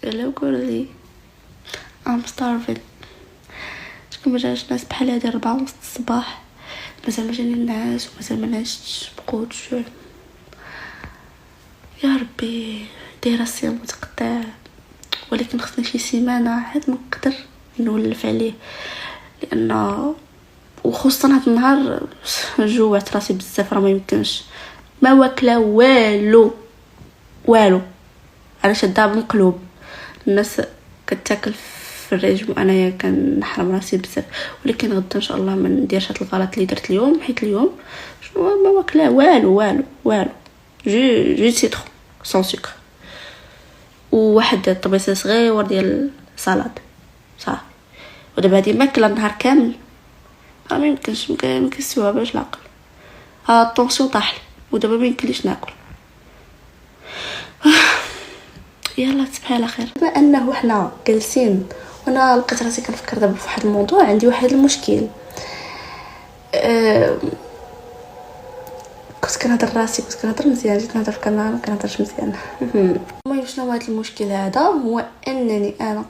قال له قولي I'm starving. شكون ما جاش ناس بحال هادي 4:30 الصباح مازال ما جاني الناس ومازال ما نعستش بقوت الجوع. يا ربي دايره الصيام متقطع، ولكن خصني شي سيمانه عاد نقدر نولف عليه، لان وخصوصا هاد النهار جوعت راسي بزاف، راه ما يمكنش ما واكله والو على شدها بنقلوب. الناس كتاكل في الريجم وانايا كنحرم راسي بزاف، ولكن غدا ان شاء الله ما نديرش هاد الغلط اللي درت اليوم، حيت اليوم ما واكله والو جي سيترون سون سكر وواحد طبيسه صغير ديال سلطه صافي. ودابا هادي ماكله النهار كامل ما يمكنش نكسوها باش العقل الطونسيون طاح ودابا ما يمكنليش ناكل. يلا تصبحي على خير. بما انه حنا جالسين وانا لقيت راسي كنفكر دابا في واحد الموضوع، عندي واحد المشكل. كنت كنهضر مزيان، جيت نهضر في الكاميرا ما كنهضرش مزيان. المهم شنو هو هذا المشكل هذا؟ هو انني انا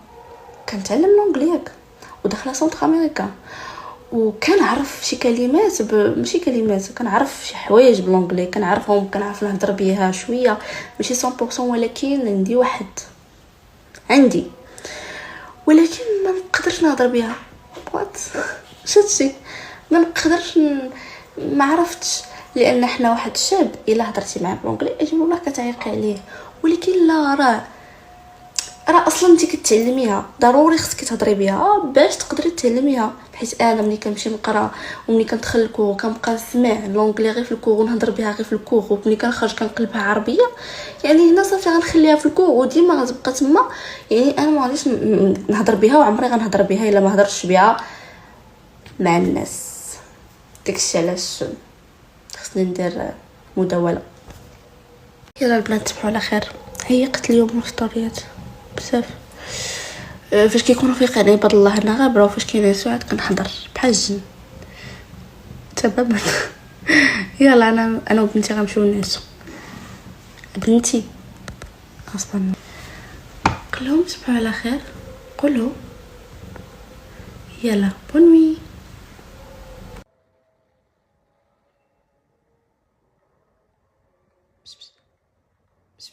كنتعلم لونجليك وداخله سونتر امريكا، وكنعرف شي كلمات ماشي كلمات، كنعرف شي حوايج بالانجلي كنعرفهم، كنعرف نهضر بها شويه ماشي 100%، ولكن عندي ولكن ما نقدرش نهضر بها. وات شتي ما نقدرش ما عرفتش، لان احنا واحد الشاب الا هضرتي معاه بالانجلي اجي والله كتعيقي عليه، ولكن لا راه اصلا انت كتعلميها ضروري خصك تهضري بها باش تقدري تعلميها. حيت انا ملي كنمشي نقرا وملي كندخل الكور كنبقى نسمع لونجلي غير في الكور ونهضر بها غير في الكور، وملي كنخرج كنقلبها عربيه، يعني هنا صافي غنخليها في الكور وديما غتبقى تما. يعني انا ما غاديش نهضر بها وعمري غنهضر بها الا ما هضرتش بها مع الناس. داكشي علاش خصني ندير مداوله. يلا البنات تصبحوا على خير. هيقت اليوم من الفطوريات بزاف، فاش كيكونوا فيقين عباد الله انا غابره، وفاش كينعسوا عاد كنحضر بحال الجن تماما. يلا انا وبنتي غنمشيو نعسو. بنتي اصلا قولهم تصبحوا على خير، قولوا يلا بونوي. بس